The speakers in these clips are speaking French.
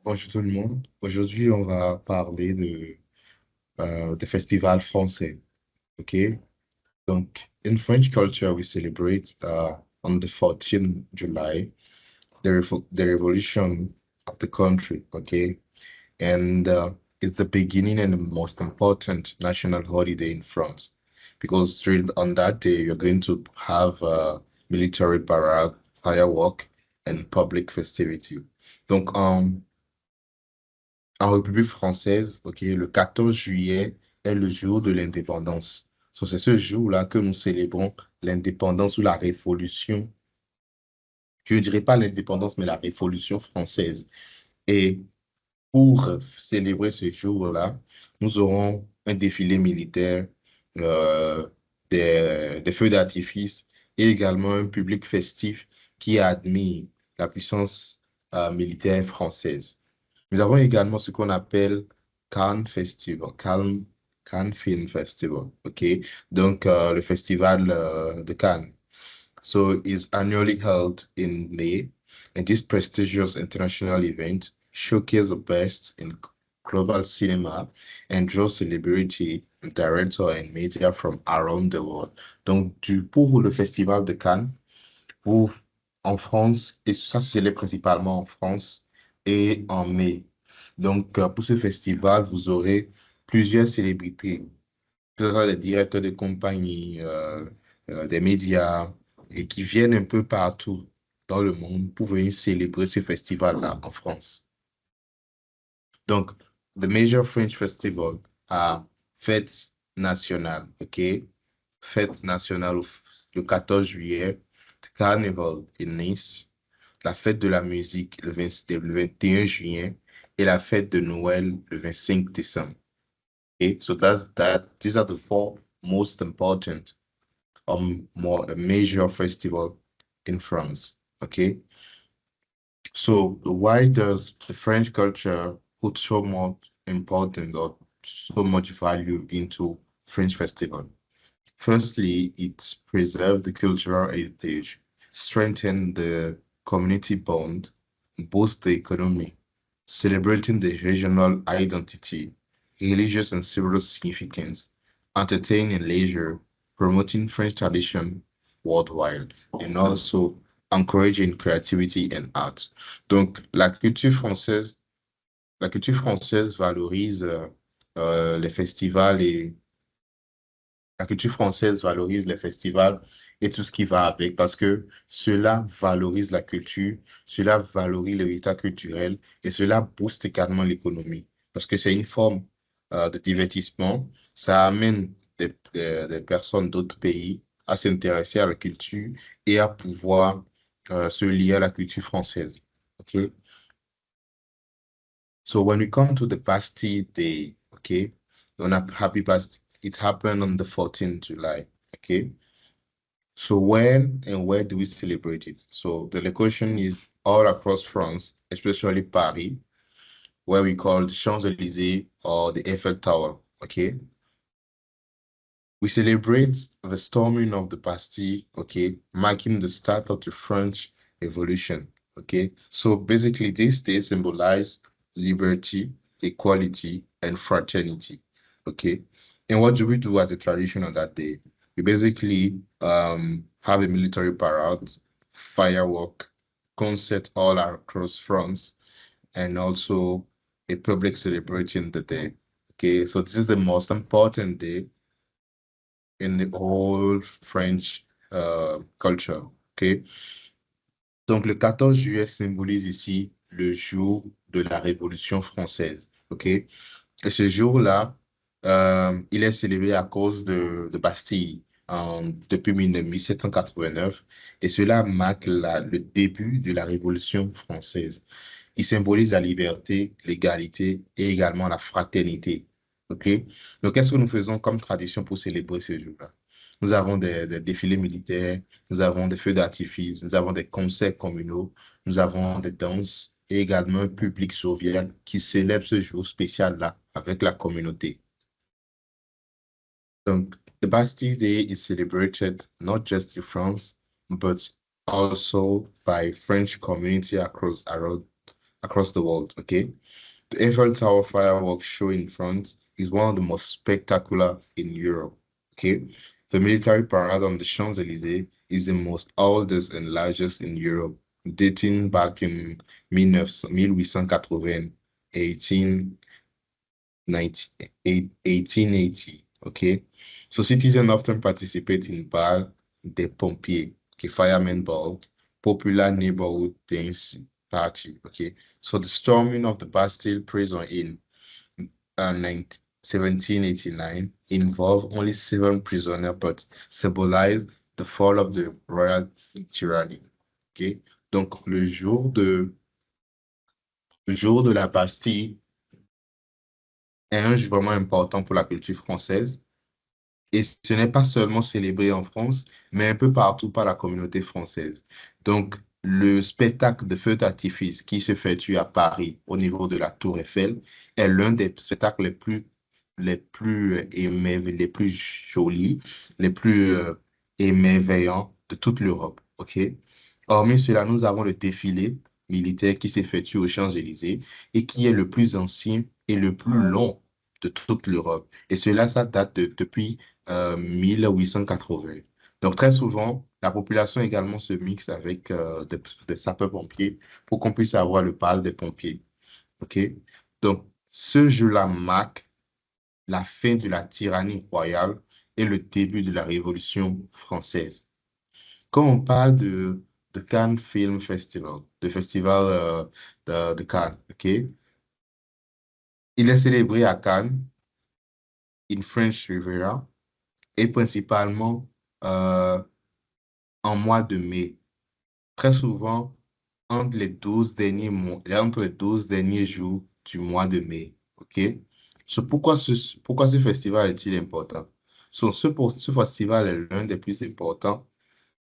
Bonjour tout le monde. Aujourd'hui, on va parler des festivals français. Okay? Donc, in French culture, we celebrate on the 14th July the revolution of the country. Okay? And it's the beginning and the most important national holiday in France because on that day, you're going to have military parade, firework, and public festivity. Donc, en République française, ok, le 14 juillet est le jour de l'indépendance. So, c'est ce jour-là que nous célébrons l'indépendance ou la révolution. Je ne dirais pas l'indépendance, mais la révolution française. Et pour célébrer ce jour-là, nous aurons un défilé militaire, euh, des feux d'artifice et également un public festif qui admire la puissance militaire française. Nous avons également ce qu'on appelle Cannes Festival, Cannes Film Festival, OK? Donc, le festival de Cannes. So, it's annually held in May, and this prestigious international event showcases the best in global cinema and draws celebrity, director and media from around the world. Donc, pour le festival de Cannes, vous, en France, et ça se célèbre principalement en France et en mai. Donc, pour ce festival, vous aurez plusieurs célébrités, que ce soit des directeurs de compagnie, des médias, et qui viennent un peu partout dans le monde pour venir célébrer ce festival-là en France. Donc, the major French festival are Fête nationale, OK? Fête nationale le 14 juillet, Carnival in Nice, la fête de la musique le 21 juillet et la fête de Noël le 25 décembre. Okay, so these are the four most important more major festival in France. Okay, so why does the French culture put so much importance or so much value into French festival? Firstly, it preserves the cultural heritage, strengthen the community bond, boost the economy, celebrating the regional identity, religious and civil significance, entertain and leisure, promoting French tradition worldwide, and also encouraging creativity and art. Donc, la culture française valorise les festivals et la culture française valorise les festivals et tout ce qui va avec parce que cela valorise la culture, cela valorise l'héritage culturel et cela booste également l'économie parce que c'est une forme de divertissement. Ça amène des personnes d'autres pays à s'intéresser à la culture et à pouvoir se lier à la culture française. Okay? So when we come to the Bastille Day, okay, on a happy Bastille. It happened on the 14th July. Okay. So when and where do we celebrate it? So the location is all across France, especially Paris, where we call the Champs-Élysées or the Eiffel Tower. Okay. We celebrate the storming of the Bastille, okay, marking the start of the French Revolution. Okay. So basically this day symbolizes liberty, equality, and fraternity. Okay. And what do we do as a tradition on that day? We basically have a military parade, firework, concert all across France, and also a public celebrating the day. Okay, so this is the most important day in the whole French culture. Okay, donc le 14 juillet symbolise ici le jour de la Révolution française. Ok, et ce jour-là, il est célébré à cause de Bastille depuis 1789 et cela marque le début de la Révolution française. Il symbolise la liberté, l'égalité et également la fraternité. OK? Donc, qu'est-ce que nous faisons comme tradition pour célébrer ce jour-là? Nous avons des défilés militaires, nous avons des feux d'artifice, nous avons des concerts communaux, nous avons des danses et également un public jovial qui célèbre ce jour spécial-là avec la communauté. Donc, the Bastille Day is celebrated not just in France, but also by French community across the world, okay? The Eiffel Tower fireworks show in France is one of the most spectacular in Europe, okay? The military parade on the Champs-Élysées is the most oldest and largest in Europe, dating back in 1880, 1880, okay? So citizens often participate in bal des pompiers, okay, firemen ball, popular neighborhood dance party, okay? So the storming of the Bastille prison in 1789 involved only 7 prisoners, but symbolized the fall of the royal tyranny, okay? Donc le jour de la Bastille est un jour vraiment important pour la culture française. Et ce n'est pas seulement célébré en France, mais un peu partout par la communauté française. Donc, le spectacle de feu d'artifice qui se effectue à Paris, au niveau de la Tour Eiffel, est l'un des spectacles les plus jolis, les plus émerveillants de toute l'Europe. OK? Hormis cela, nous avons le défilé militaire qui s'effectue aux Champs-Élysées et qui est le plus ancien et le plus long de toute l'Europe. Et cela, ça date depuis 1880. Donc, très souvent, la population également se mixe avec des sapeurs-pompiers pour qu'on puisse avoir le bal des pompiers. OK? Donc, ce jour-là marque la fin de la tyrannie royale et le début de la Révolution française. Quand on parle de Cannes Film Festival, de festival de Cannes, OK? Il est célébré à Cannes, in French Riviera, et principalement euh, en mois de mai. Très souvent, entre les 12 derniers jours du mois de mai. OK? Pourquoi ce festival est-il important? Ce festival est l'un des plus importants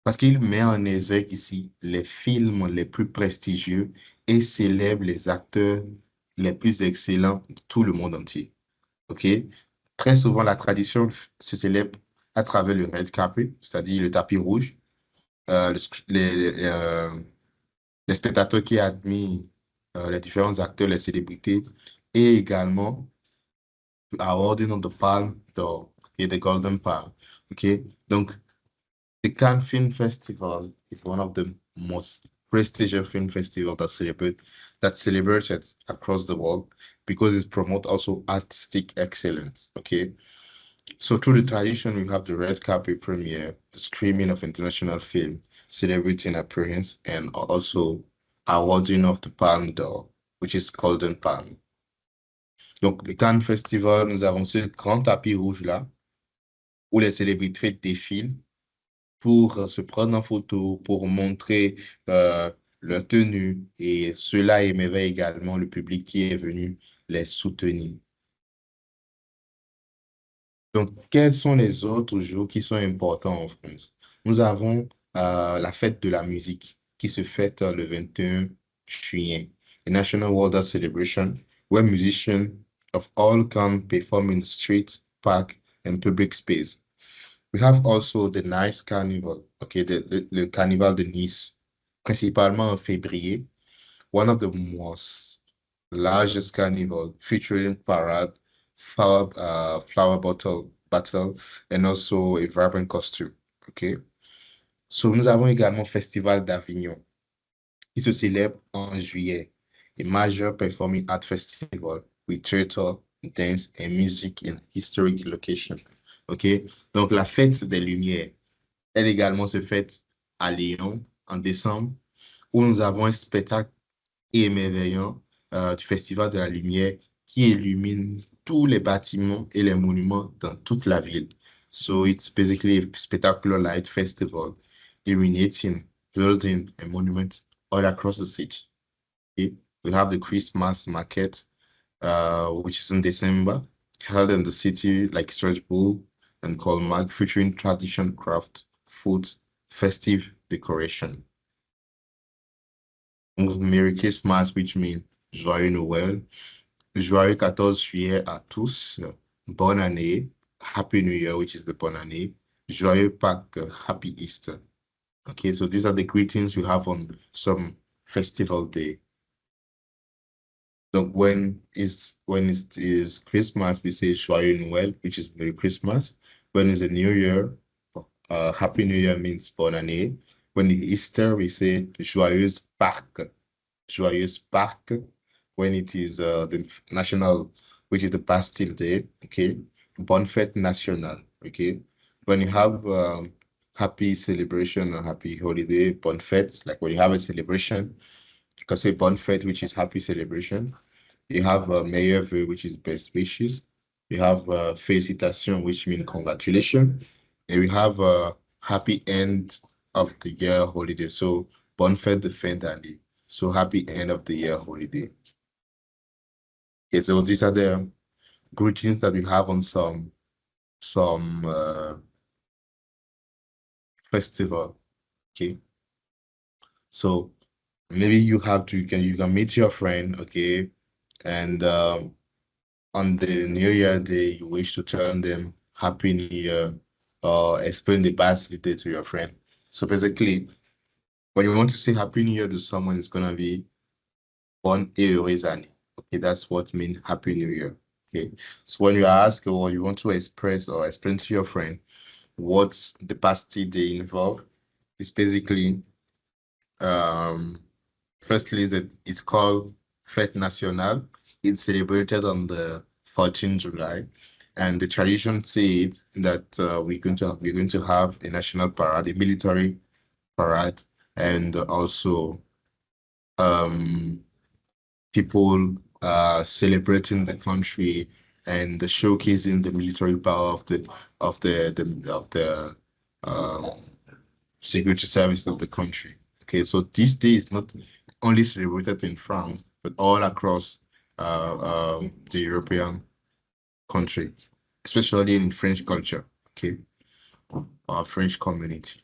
parce qu'il met en exergue ici les films les plus prestigieux et célèbre les acteurs les plus excellents de tout le monde entier. OK? Très souvent, la tradition se célèbre à travers le red carpet, c'est-à-dire le tapis rouge, le sc- les spectateurs qui admirent les différents acteurs, les célébrités, et également awarding of the Palm d'Or et the Golden Palm. Okay, donc the Cannes Film Festival is one of the most prestigious film festivals that celebrated across the world because it promotes also artistic excellence. Okay, so through the tradition, we have the red carpet premiere, the screening of international film, celebrating appearance, and also awarding of the Palme d'Or, which is Golden Palm. Donc, le Cannes Festival, nous avons ce grand tapis rouge-là, où les célébrités défilent pour se prendre en photo, pour montrer leur tenue, et cela émerveille également le public qui est venu les soutenir. Donc, quels sont les autres jours qui sont importants en France? Nous avons la fête de la musique qui se fête le 21 juillet, a National World Art Celebration, where musicians of all come perform in the streets, park, and public space. We have also the Nice Carnival, okay, le Carnival de Nice, principalement en février, one of the most largest carnival featuring parade, flower battle, and also a vibrant costume. Okay. So, nous avons également Festival d'Avignon, qui se célèbre en juillet, a major performing art festival with theater, dance, and music in historic location. OK? Donc, la fête des Lumières, elle également se fête à Lyon en décembre, où nous avons un spectacle émerveillant du Festival de la Lumière qui illumine tous les bâtiments et les monuments dans toute la ville. So it's basically a spectacular light festival illuminating buildings and monuments all across the city. Okay? We have the Christmas market, which is in December, held in the city like Strasbourg and Colmar, featuring traditional craft, foods, festive decoration. Merry Christmas, which means Joyeux Noël. Joyeux 14 juillet à tous. Bonne année. Happy New Year, which is the bonne année. Joyeux Pâques, Happy Easter. Okay, so these are the greetings we have on some festival day. So when it is Christmas, we say Joyeux Noël, which is Merry Christmas. When it's a New Year, Happy New Year means Bonne Année. When it's Easter, we say Joyeuse Pâques. Joyeuse Pâques. When it is the national, which is the Bastille Day, okay? Bonne Fête Nationale, okay? When you have happy celebration or happy holiday, Bonne Fête, like when you have a celebration, you can say Bonne Fête, which is happy celebration. You have meilleurs vœux, which is best wishes. You have félicitations, which means congratulations. And we have happy end of the year holiday. So bonne fête de fin d'année. So happy end of the year holiday. Okay, so these are the greetings that we have on some festival. Okay. So maybe you can meet your friend, okay, and on the New Year day, you wish to tell them Happy New Year or explain the birthday to your friend. So basically, when you want to say Happy New Year to someone, it's gonna be Bonne et heureuse année. Okay, that's what means Happy New Year. Okay, so when you ask or you want to express or explain to your friend what's the Bastille Day involved, it's basically firstly that it's called Fête Nationale. It's celebrated on the 14th July, and the tradition says that we're going to have a national parade, a military parade, and also people celebrating the country and showcasing the military power of the um, security service of the country. Okay, so this day is not only celebrated in France, but all across the European country, especially in French culture. Okay, our French community.